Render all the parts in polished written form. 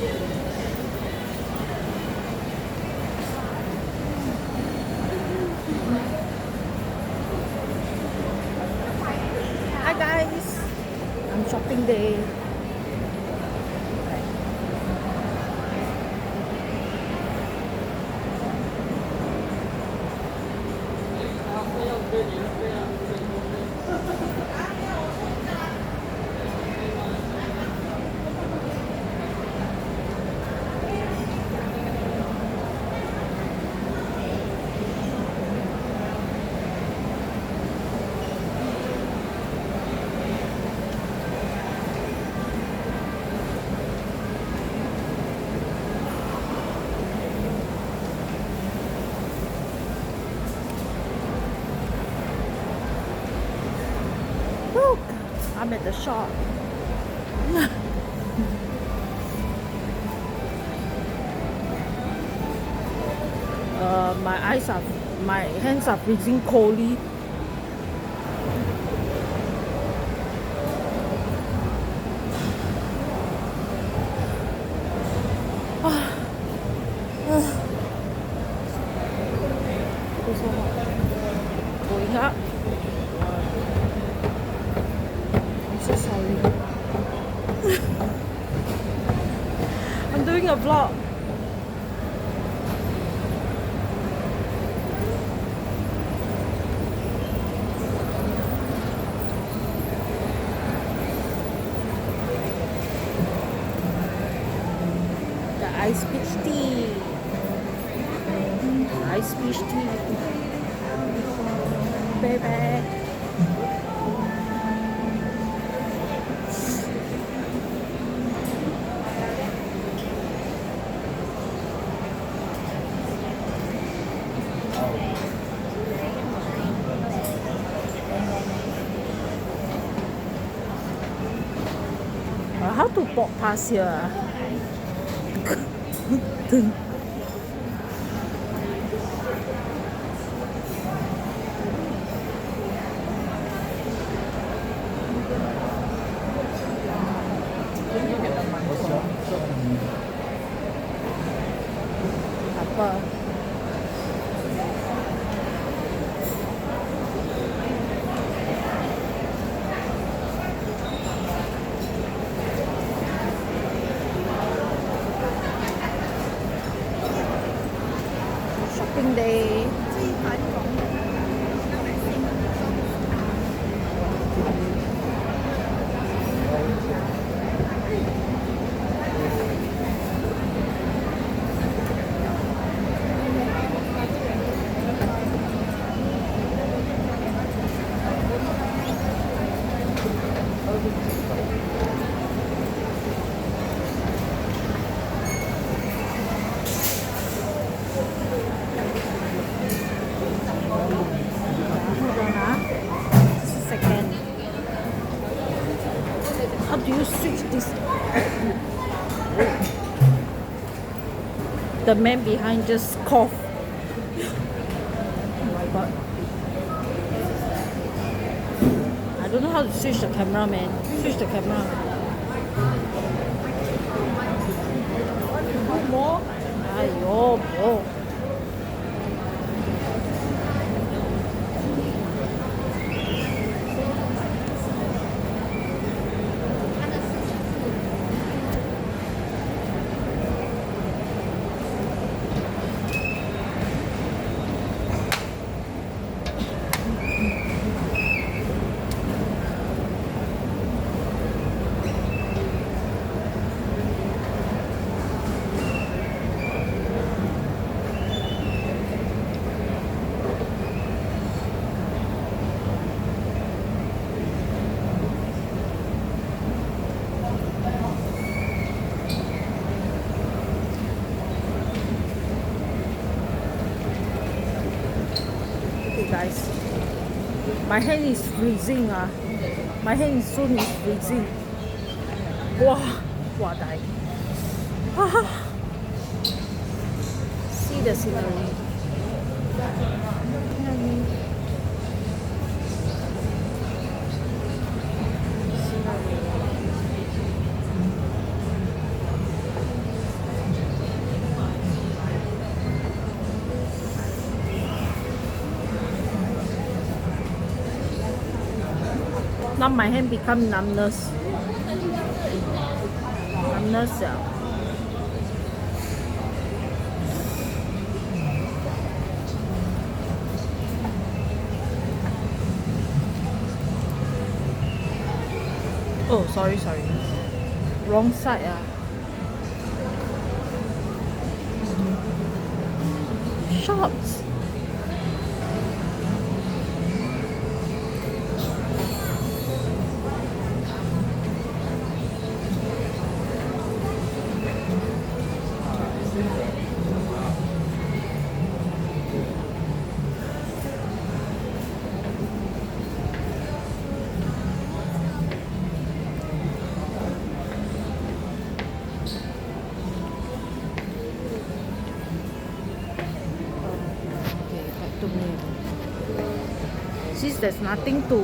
Hi guys, I'm shopping day. Look, I'm at the shop. My hands are freezing coldly. It's so hot. Going up. I'm so sorry. I'm doing a vlog. The ice peach tea. Ice peach tea. Baby. How to walk past here? Apa? Shopping day. Hold on, just a second. How do you switch this? The man behind just coughed. Oh my god. I don't know how to switch the camera, man. Switch the camera. More? Aiyo, more. Guys, my hand is freezing. My hand soon is freezing. Wow, die. See the scenery. Now my hand become numbness. Numbness, yeah. Oh, sorry. Wrong side, ah. Shops. Okay, back to me. Since there's nothing to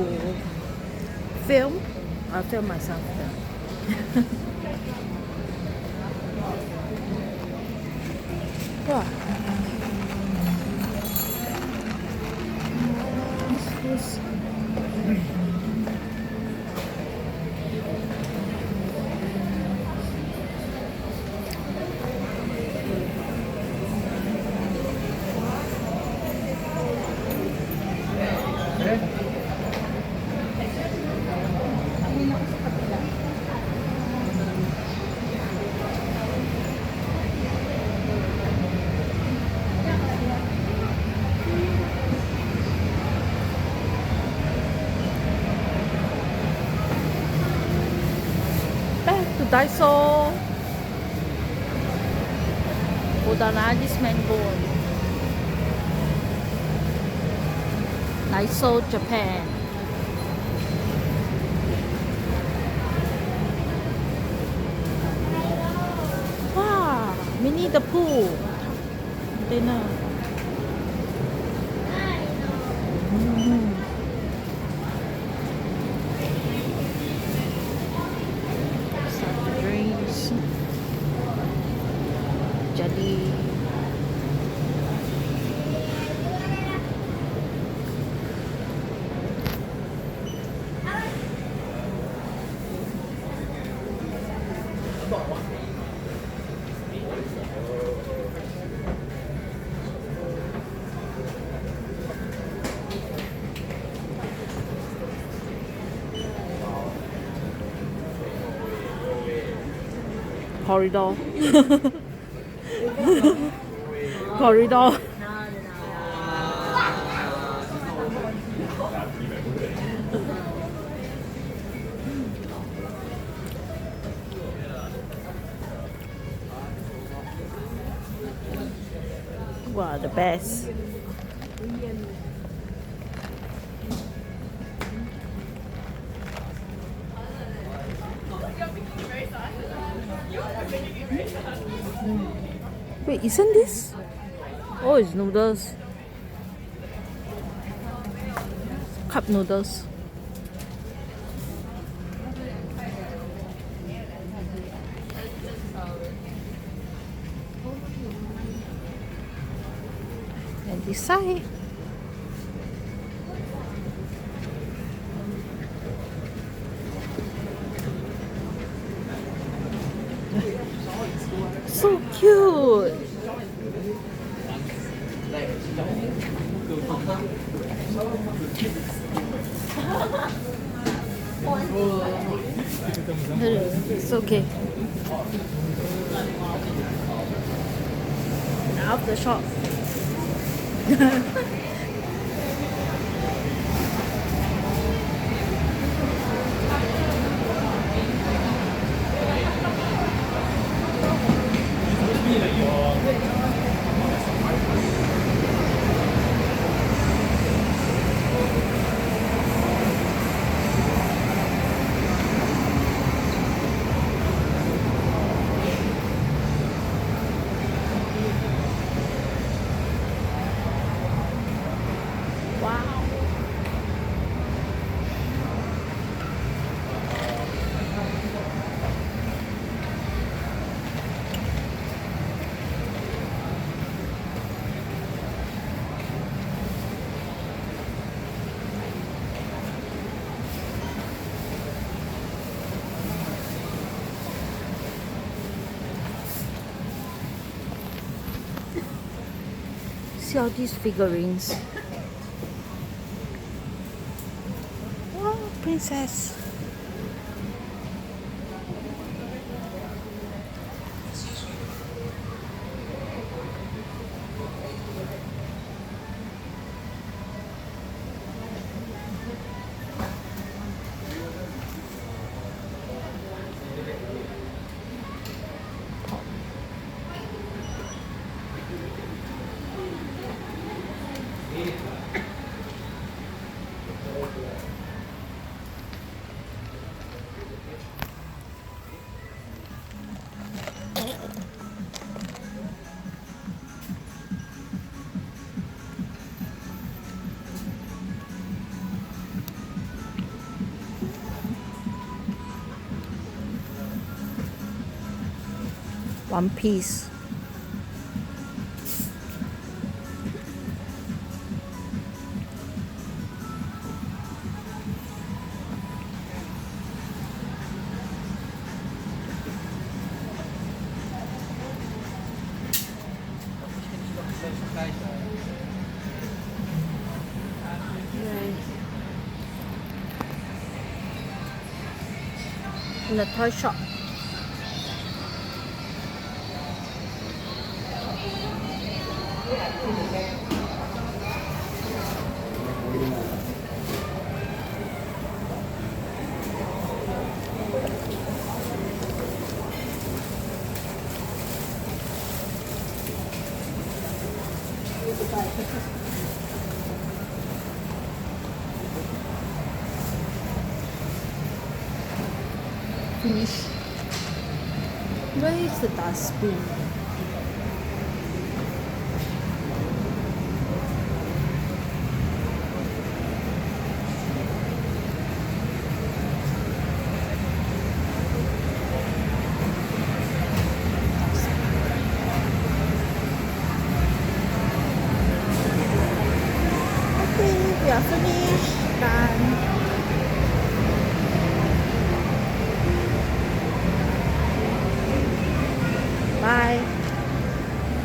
film, I'll film myself. Wow. This. Back to Daiso. Hold on, this mango. Daiso, Japan. Wow, Winnie the Pooh. Dinner. Soft drinks. Jelly. Corridor. Corridor. Wow, the best. Wait, isn't this? Oh, it's noodles. Cup noodles. And this side. So cute. It's okay. Out the shop. See all these figurines. Wow, princess. One Piece. In the toy shop. Finish. Where is the dustbin? Okay, we are finished. Done.